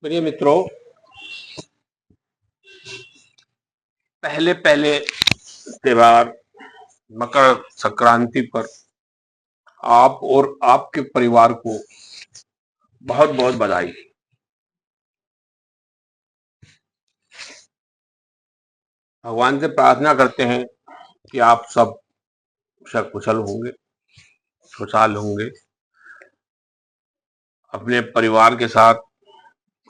प्रिय मित्रों, पहले पहले त्योहार मकर संक्रांति पर आप और आपके परिवार को बहुत बहुत बधाई। भगवान से प्रार्थना करते हैं कि आप सब सकुशल होंगे, खुशहाल होंगे, अपने परिवार के साथ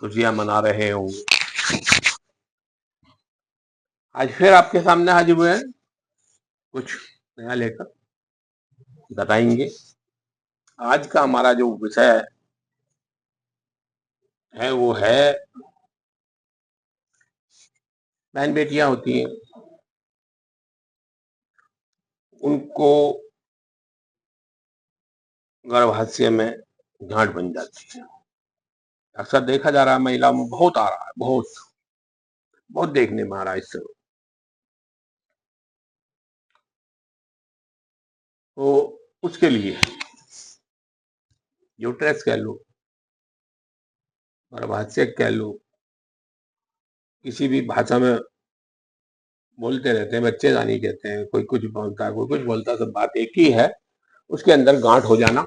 खुशियां मना रहे होंगे। आज फिर आपके सामने हाजिर हुए हैं कुछ नया लेकर बताएंगे। आज का हमारा जो विषय है वो है बहन बेटियां होती हैं, उनको गर्भाशय में गांठ बन जाती है। अक्सर देखा जा रहा है, महिलाओं में बहुत आ रहा है, बहुत बहुत देखने में आ रहा है इस समय। तो उसके लिए यूट्रस कह लो, गर्भाशय कह लो, किसी भी भाषा में बोलते रहते हैं, बच्चेदानी कहते हैं, कोई कुछ बोलता है, कोई कुछ बोलता है, सब बात एक ही है। उसके अंदर गांठ हो जाना,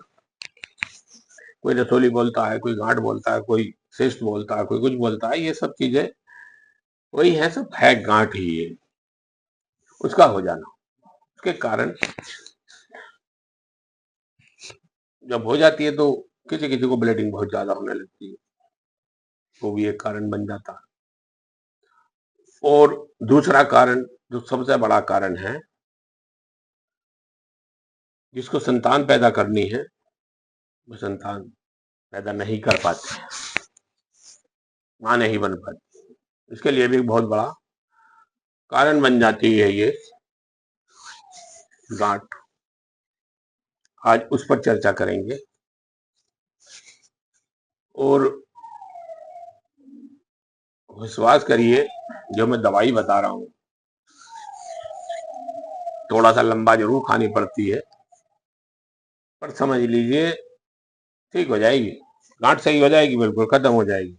कोई रसोली बोलता है, कोई गांठ बोलता है, कोई शिष्ट बोलता है, कोई कुछ बोलता है, ये सब चीजें वही है, सब है गांठ ही है। उसका हो जाना, उसके कारण जब हो जाती है तो किसी किसी को ब्लीडिंग बहुत ज्यादा होने लगती है, वो भी एक कारण बन जाता है। और दूसरा कारण जो सबसे बड़ा कारण है, जिसको संतान पैदा करनी है वो संतान पैदा नहीं कर पाते, मां नहीं बन पाती। इसके लिए भी बहुत बड़ा कारण बन जाती है ये गांठ। आज उस पर चर्चा करेंगे और विश्वास करिए, जो मैं दवाई बता रहा हूं थोड़ा सा लंबा जरूर खानी पड़ती है, पर समझ लीजिए ठीक हो जाएगी, गांठ सही हो जाएगी, बिल्कुल खत्म हो जाएगी।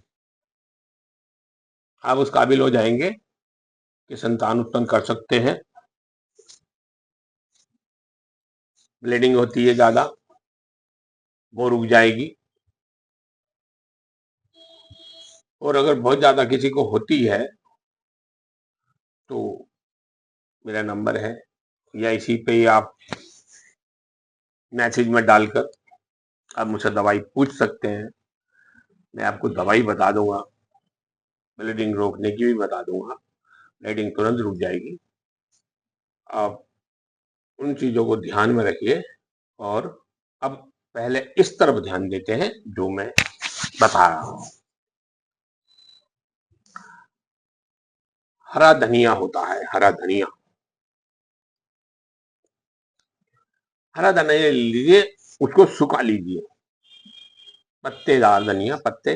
आप उस काबिल हो जाएंगे कि संतान उत्पन्न कर सकते हैं। ब्लीडिंग होती है ज्यादा, वो रुक जाएगी। और अगर बहुत ज्यादा किसी को होती है तो मेरा नंबर है, या इसी पे ही आप मैसेज में डालकर आप मुझसे दवाई पूछ सकते हैं। मैं आपको दवाई बता दूंगा, ब्लीडिंग रोकने की भी बता दूंगा, ब्लीडिंग तुरंत रुक जाएगी। आप उन चीजों को ध्यान में रखिए। और अब पहले इस तरफ ध्यान देते हैं जो मैं बता रहा हूं। हरा धनिया होता है, हरा धनिया, हरा धनिया लीजिए, उसको सुखा लीजिए, पत्तेदार धनिया, पत्ते,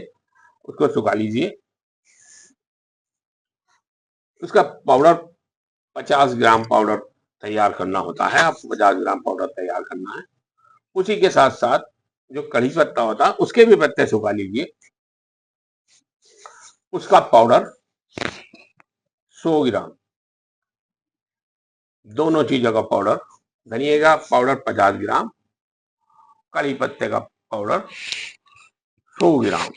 उसको सुखा लीजिए। उसका पाउडर 50 ग्राम पाउडर तैयार करना होता है, आपको 50 ग्राम पाउडर तैयार करना है। उसी के साथ साथ जो कड़ी पत्ता होता है उसके भी पत्ते सुखा लीजिए, उसका पाउडर 100 ग्राम, दोनों चीजों का पाउडर, धनिया का पाउडर 50 ग्राम, कड़ी पत्ते का पाउडर 100 ग्राम।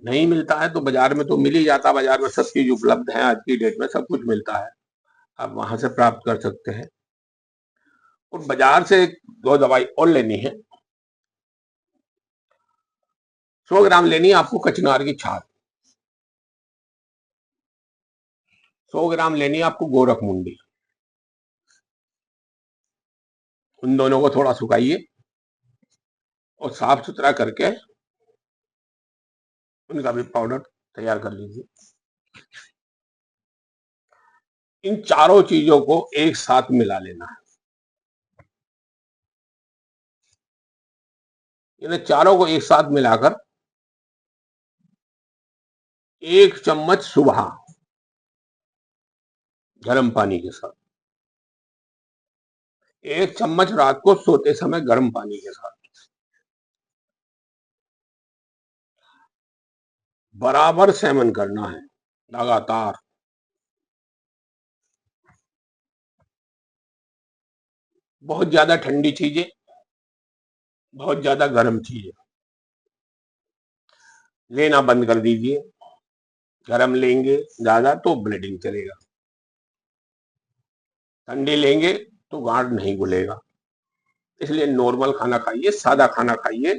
नहीं मिलता है तो बाजार में तो मिल ही जाता है, बाजार में सब चीज उपलब्ध है, आज की डेट में सब कुछ मिलता है, आप वहां से प्राप्त कर सकते हैं। और बाजार से दो दवाई और लेनी है। 100 ग्राम लेनी है आपको कचनार की छाल, 100 ग्राम लेनी है आपको गोरख मुंडी। उन दोनों को थोड़ा सुखाइए और साफ सुथरा करके उनका भी पाउडर तैयार कर लीजिए। इन चारों चीजों को एक साथ मिला लेना है। इन चारों को एक साथ मिलाकर 1 चम्मच सुबह गर्म पानी के साथ, 1 चम्मच रात को सोते समय गर्म पानी के साथ, बराबर सेवन करना है लगातार। बहुत ज्यादा ठंडी चीजें, बहुत ज्यादा गर्म चीजें लेना बंद कर दीजिए। गर्म लेंगे ज्यादा तो ब्लीडिंग चलेगा, ठंडी लेंगे तो गांठ नहीं खुलेगा। इसलिए नॉर्मल खाना खाइए, सादा खाना खाइए,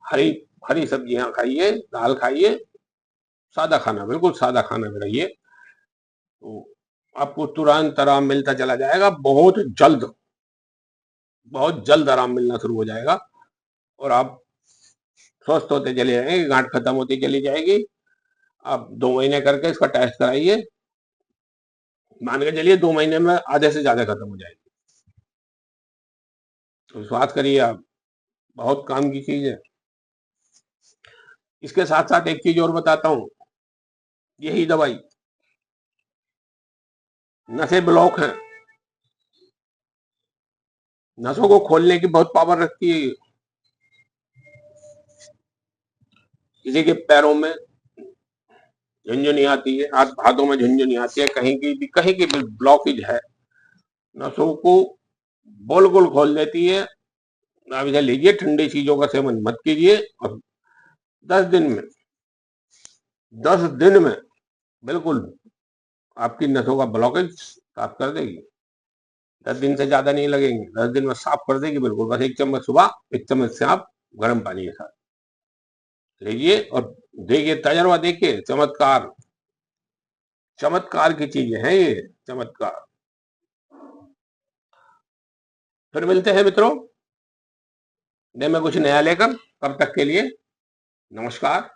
हरी हरी सब्जियां खाइए, दाल खाइए, सादा खाना, बिल्कुल सादा खाना में रहिए, तो आपको तुरंत आराम मिलता चला जाएगा। बहुत जल्द आराम मिलना शुरू हो जाएगा और आप स्वस्थ होते चले जाएंगे, गांठ खत्म होती चली जाएगी। आप 2 महीने करके इसका टेस्ट कराइए, मान के चलिए 2 महीने में आधे से ज्यादा खत्म हो जाएगी। तो विश्वास करिए आप, बहुत काम की चीज है। इसके साथ साथ एक चीज और बताता हूँ, यही दवाई नसें ब्लॉक हैं, नसों को खोलने की बहुत पावर रखती है। किसी के पैरों में झुनझुनी आती है, हाथों में झुनझुनी आती है, कहीं की भी ब्लॉकेज है, नसों को गोल गोल खोल देती है। आप इसे लीजिए, ठंडी चीजों का सेवन मत कीजिए और 10 दिन में 10 दिन में बिल्कुल आपकी नसों का ब्लॉकेज साफ कर देगी। 10 दिन से ज्यादा नहीं लगेंगे, 10 दिन में साफ कर देगी बिल्कुल। बस 1 चम्मच सुबह, 1 चम्मच से आप गर्म पानी के साथ लीजिए और देखिए, तजर्बा देखिए, चमत्कार चमत्कार की चीजें हैं ये, चमत्कार। फिर मिलते हैं मित्रों, दिन में कुछ नया लेकर। तब तक के लिए नमस्कार।